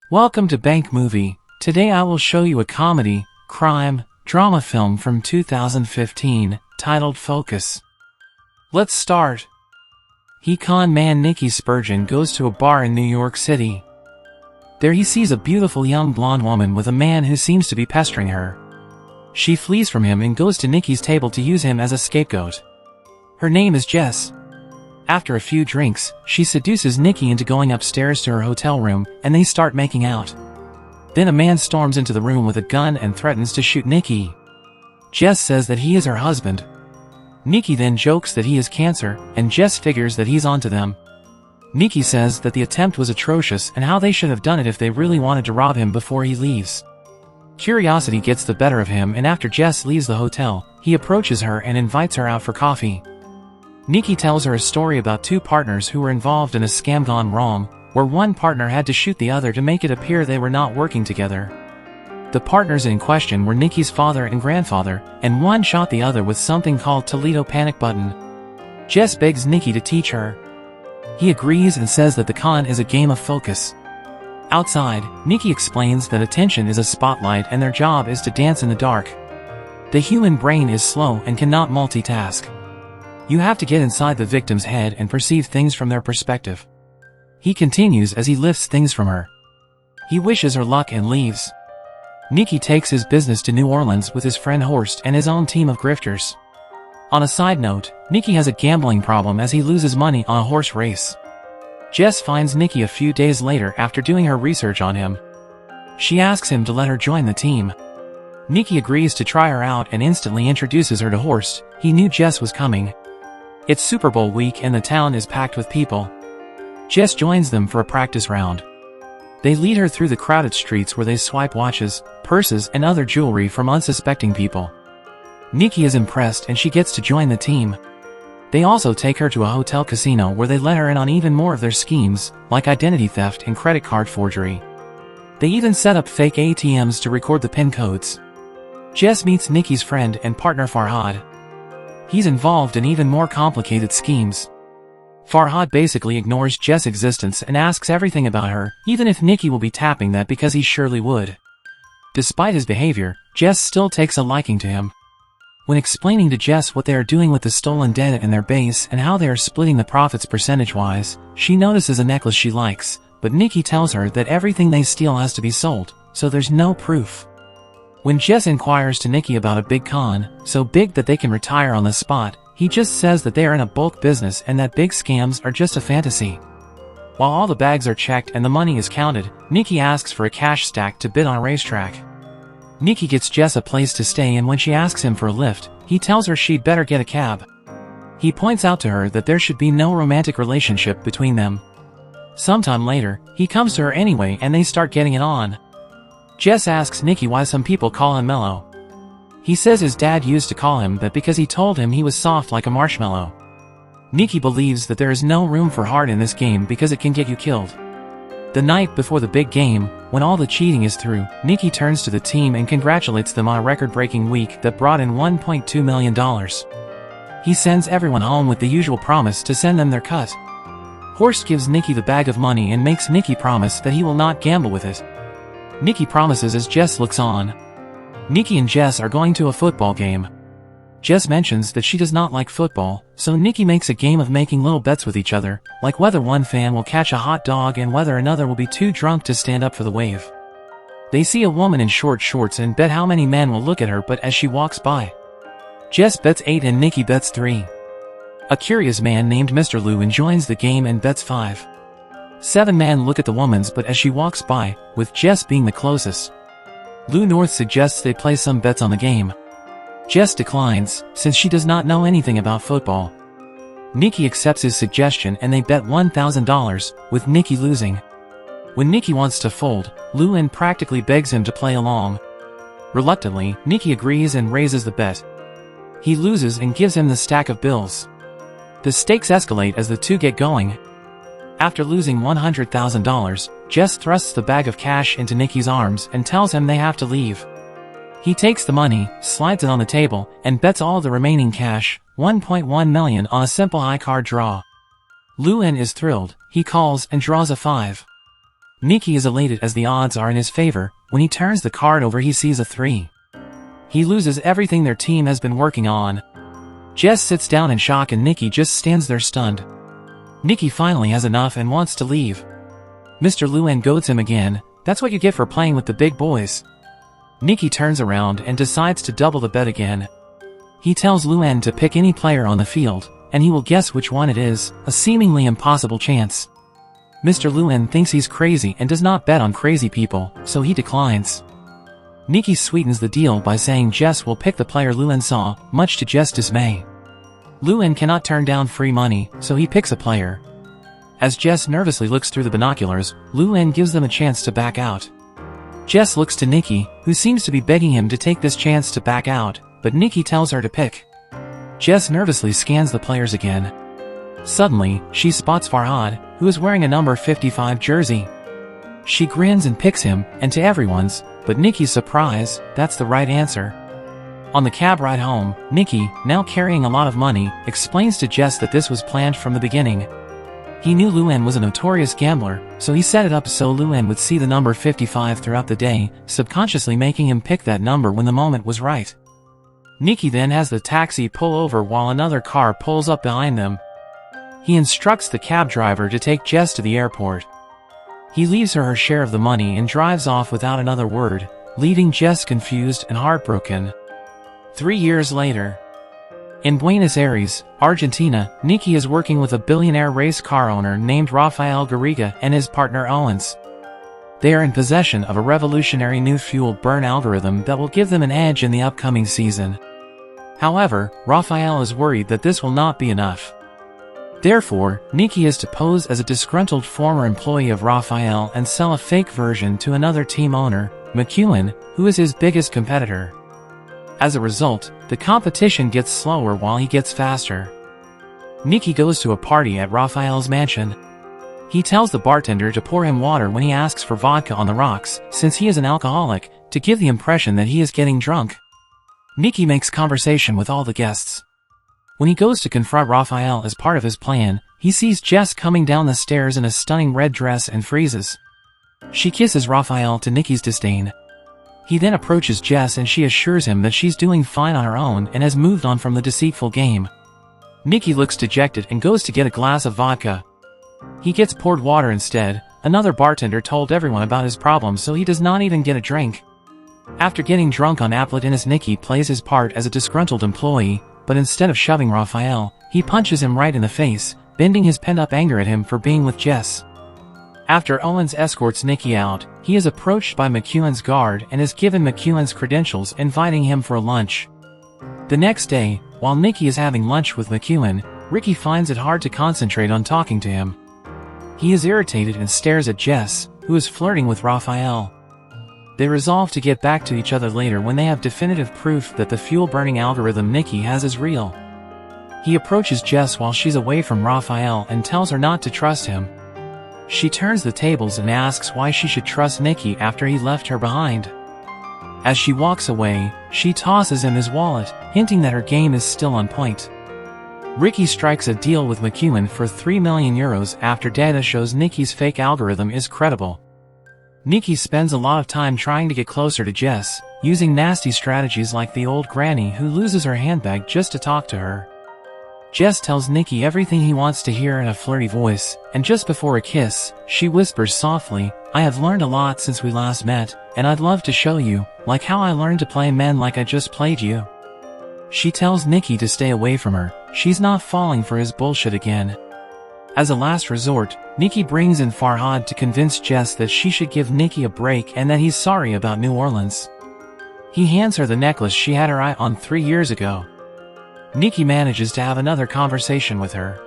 Welcome to Bank Movie. Today I will show you a comedy, crime, drama film from 2015, titled Focus. Let's start. Con man Nicky Spurgeon goes to a bar in New York City. There he sees a beautiful young blonde woman with a man who seems to be pestering her. She flees from him and goes to Nicky's table to use him as a scapegoat. Her name is Jess. After a few drinks, she seduces Nicky into going upstairs to her hotel room, and they start making out. Then a man storms into the room with a gun and threatens to shoot Nicky. Jess says that he is her husband. Nicky then jokes that he has cancer, and Jess figures that he's onto them. Nicky says that the attempt was atrocious and how they should have done it if they really wanted to rob him before he leaves. Curiosity gets the better of him, and after Jess leaves the hotel, he approaches her and invites her out for coffee. Nicky tells her a story about two partners who were involved in a scam gone wrong, where one partner had to shoot the other to make it appear they were not working together. The partners in question were Nicky's father and grandfather, and one shot the other with something called Toledo panic button. Jess begs Nicky to teach her. He agrees and says that the con is a game of focus. Outside, Nicky explains that attention is a spotlight and their job is to dance in the dark. The human brain is slow and cannot multitask. You have to get inside the victim's head and perceive things from their perspective. He continues as he lifts things from her. He wishes her luck and leaves. Nicky takes his business to New Orleans with his friend Horst and his own team of grifters. On a side note, Nicky has a gambling problem as he loses money on a horse race. Jess finds Nicky a few days later after doing her research on him. She asks him to let her join the team. Nicky agrees to try her out and instantly introduces her to Horst. He knew Jess was coming. It's Super Bowl week and the town is packed with people. Jess joins them for a practice round. They lead her through the crowded streets where they swipe watches, purses, and other jewelry from unsuspecting people. Nicky is impressed and she gets to join the team. They also take her to a hotel casino where they let her in on even more of their schemes, like identity theft and credit card forgery. They even set up fake ATMs to record the PIN codes. Jess meets Nicky's friend and partner Farhad. He's involved in even more complicated schemes. Farhad basically ignores Jess' existence and asks everything about her, even if Nicky will be tapping that because he surely would. Despite his behavior, Jess still takes a liking to him. When explaining to Jess what they are doing with the stolen data in their base and how they are splitting the profits percentage-wise, she notices a necklace she likes, but Nicky tells her that everything they steal has to be sold, so there's no proof. When Jess inquires to Nicky about a big con, so big that they can retire on the spot, he just says that they are in a bulk business and that big scams are just a fantasy. While all the bags are checked and the money is counted, Nicky asks for a cash stack to bid on a racetrack. Nicky gets Jess a place to stay, and when she asks him for a lift, he tells her she'd better get a cab. He points out to her that there should be no romantic relationship between them. Sometime later, he comes to her anyway and they start getting it on. Jess asks Nicky why some people call him mellow. He says his dad used to call him that because he told him he was soft like a marshmallow. Nicky believes that there is no room for heart in this game because it can get you killed. The night before the big game, when all the cheating is through, Nicky turns to the team and congratulates them on a record-breaking week that brought in $1.2 million. He sends everyone home with the usual promise to send them their cut. Horst gives Nicky the bag of money and makes Nicky promise that he will not gamble with it. Nicky promises as Jess looks on. Nicky and Jess are going to a football game. Jess mentions that she does not like football, so Nicky makes a game of making little bets with each other, like whether one fan will catch a hot dog and whether another will be too drunk to stand up for the wave. They see a woman in short shorts and bet how many men will look at her but as she walks by. Jess bets 8 and Nicky bets 3. A curious man named Mr. Lou joins the game and bets 5. 7 men look at the woman's but as she walks by, with Jess being the closest. Lou North suggests they play some bets on the game. Jess declines, since she does not know anything about football. Nicky accepts his suggestion and they bet $1,000, with Nicky losing. When Nicky wants to fold, Lou practically begs him to play along. Reluctantly, Nicky agrees and raises the bet. He loses and gives him the stack of bills. The stakes escalate as the two get going. After losing $100,000, Jess thrusts the bag of cash into Nicky's arms and tells him they have to leave. He takes the money, slides it on the table, and bets all the remaining cash, $1.1 million, on a simple high card draw. Lou is thrilled. He calls and draws a 5. Nicky is elated as the odds are in his favor. When he turns the card over, he sees a 3. He loses everything their team has been working on. Jess sits down in shock and Nicky just stands there stunned. Nicky finally has enough and wants to leave. Mr. Luan goads him again. That's what you get for playing with the big boys. Nicky turns around and decides to double the bet again. He tells Luan to pick any player on the field, and he will guess which one it is, a seemingly impossible chance. Mr. Luan thinks he's crazy and does not bet on crazy people, so he declines. Nicky sweetens the deal by saying Jess will pick the player Luan saw, much to Jess' dismay. Luan cannot turn down free money, so he picks a player. As Jess nervously looks through the binoculars, Luan gives them a chance to back out. Jess looks to Nicky, who seems to be begging him to take this chance to back out, but Nicky tells her to pick. Jess nervously scans the players again. Suddenly, she spots Farhad, who is wearing a number 55 jersey. She grins and picks him, and to everyone's, but Nicky's surprise, that's the right answer. On the cab ride home, Nicky, now carrying a lot of money, explains to Jess that this was planned from the beginning. He knew Luan was a notorious gambler, so he set it up so Luan would see the number 55 throughout the day, subconsciously making him pick that number when the moment was right. Nicky then has the taxi pull over while another car pulls up behind them. He instructs the cab driver to take Jess to the airport. He leaves her share of the money and drives off without another word, leaving Jess confused and heartbroken. 3 years later. In Buenos Aires, Argentina, Nicky is working with a billionaire race car owner named Rafael Garriga and his partner Owens. They are in possession of a revolutionary new fuel burn algorithm that will give them an edge in the upcoming season. However, Rafael is worried that this will not be enough. Therefore, Nicky is to pose as a disgruntled former employee of Rafael and sell a fake version to another team owner, McEwen, who is his biggest competitor. As a result, the competition gets slower while he gets faster. Nicky goes to a party at Rafael's mansion. He tells the bartender to pour him water when he asks for vodka on the rocks, since he is an alcoholic, to give the impression that he is getting drunk. Nicky makes conversation with all the guests. When he goes to confront Rafael as part of his plan, he sees Jess coming down the stairs in a stunning red dress and freezes. She kisses Rafael to Nicky's disdain. He then approaches Jess and she assures him that she's doing fine on her own and has moved on from the deceitful game. Nicky looks dejected and goes to get a glass of vodka. He gets poured water instead. Another bartender told everyone about his problems, so he does not even get a drink. After getting drunk on Appleton, Nicky plays his part as a disgruntled employee, but instead of shoving Rafael, he punches him right in the face, bending his pent-up anger at him for being with Jess. After Owens escorts Nicky out, he is approached by McEwen's guard and is given McEwen's credentials, inviting him for a lunch. The next day, while Nicky is having lunch with McEwen, Ricky finds it hard to concentrate on talking to him. He is irritated and stares at Jess, who is flirting with Rafael. They resolve to get back to each other later when they have definitive proof that the fuel-burning algorithm Nicky has is real. He approaches Jess while she's away from Rafael and tells her not to trust him. She turns the tables and asks why she should trust Nicky after he left her behind. As she walks away, she tosses him his wallet, hinting that her game is still on point. Ricky strikes a deal with McEwen for €3 million after data shows Nicky's fake algorithm is credible. Nicky spends a lot of time trying to get closer to Jess, using nasty strategies like the old granny who loses her handbag just to talk to her. Jess tells Nicky everything he wants to hear in a flirty voice, and just before a kiss, she whispers softly, "I have learned a lot since we last met, and I'd love to show you, like how I learned to play men like I just played you." She tells Nicky to stay away from her. She's not falling for his bullshit again. As a last resort, Nicky brings in Farhad to convince Jess that she should give Nicky a break and that he's sorry about New Orleans. He hands her the necklace she had her eye on 3 years ago. Nicky manages to have another conversation with her.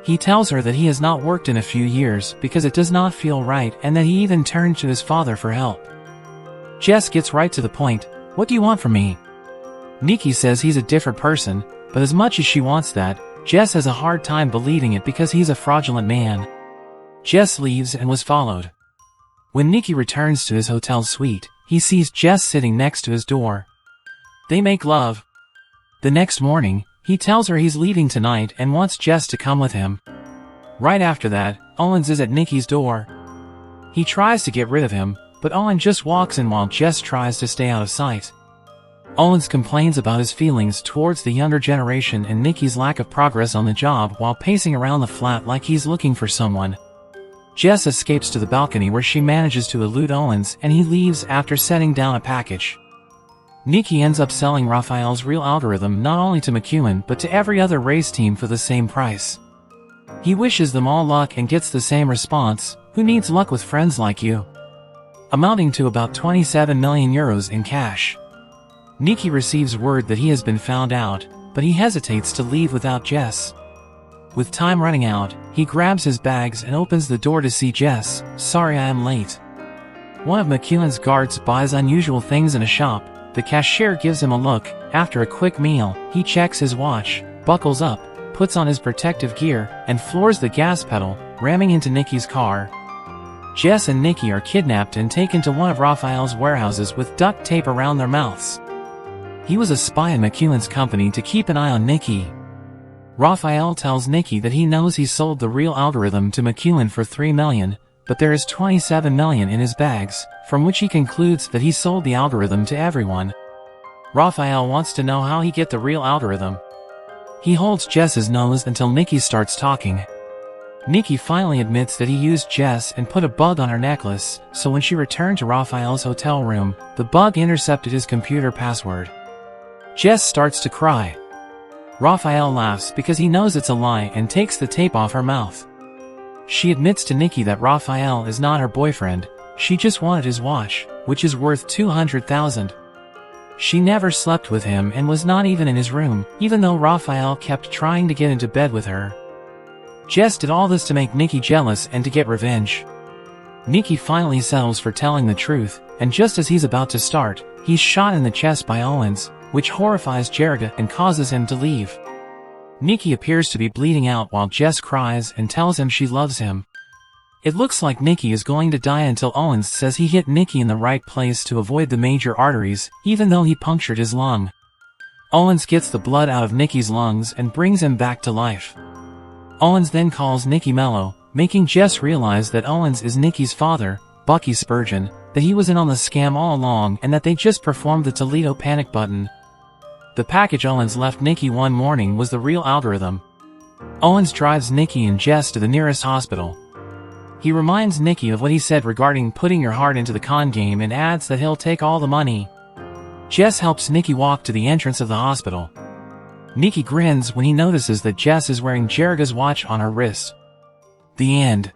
He tells her that he has not worked in a few years because it does not feel right and that he even turned to his father for help. Jess gets right to the point. "What do you want from me?" Nicky says he's a different person, but as much as she wants that, Jess has a hard time believing it because he's a fraudulent man. Jess leaves and was followed. When Nicky returns to his hotel suite, he sees Jess sitting next to his door. They make love. The next morning, he tells her he's leaving tonight and wants Jess to come with him. Right after that, Owens is at Nicky's door. He tries to get rid of him, but Owen just walks in while Jess tries to stay out of sight. Owens complains about his feelings towards the younger generation and Nicky's lack of progress on the job while pacing around the flat like he's looking for someone. Jess escapes to the balcony where she manages to elude Owens and he leaves after setting down a package. Nicky ends up selling Raphael's real algorithm not only to McEwen but to every other race team for the same price. He wishes them all luck and gets the same response, "Who needs luck with friends like you?" amounting to about 27 million euros in cash. Nicky receives word that he has been found out, but he hesitates to leave without Jess. With time running out, he grabs his bags and opens the door to see Jess. "Sorry I am late." One of McEwen's guards buys unusual things in a shop. The cashier gives him a look. After a quick meal, he checks his watch, buckles up, puts on his protective gear, and floors the gas pedal, ramming into Nicky's car. Jess and Nicky are kidnapped and taken to one of Raphael's warehouses with duct tape around their mouths. He was a spy in McEwen's company to keep an eye on Nicky. Raphael tells Nicky that he knows he sold the real algorithm to McEwen for $3 million, but there is $27 million in his bags, from which he concludes that he sold the algorithm to everyone. Raphael wants to know how he get the real algorithm. He holds Jess's nose until Nicky starts talking. Nicky finally admits that he used Jess and put a bug on her necklace, so when she returned to Raphael's hotel room, the bug intercepted his computer password. Jess starts to cry. Raphael laughs because he knows it's a lie and takes the tape off her mouth. She admits to Nicky that Raphael is not her boyfriend, she just wanted his watch, which is worth $200,000. She never slept with him and was not even in his room, even though Raphael kept trying to get into bed with her. Jess did all this to make Nicky jealous and to get revenge. Nicky finally settles for telling the truth, and just as he's about to start, he's shot in the chest by Owens, which horrifies Jerriga and causes him to leave. Nicky appears to be bleeding out while Jess cries and tells him she loves him. It looks like Nicky is going to die until Owens says he hit Nicky in the right place to avoid the major arteries, even though he punctured his lung. Owens gets the blood out of Nicky's lungs and brings him back to life. Owens then calls Nicky mellow, making Jess realize that Owens is Nicky's father, Nicky Spurgeon, that he was in on the scam all along and that they just performed the Toledo panic button. The package Owens left Nicky one morning was the real algorithm. Owens drives Nicky and Jess to the nearest hospital. He reminds Nicky of what he said regarding putting your heart into the con game and adds that he'll take all the money. Jess helps Nicky walk to the entrance of the hospital. Nicky grins when he notices that Jess is wearing Jerriga's watch on her wrist. The end.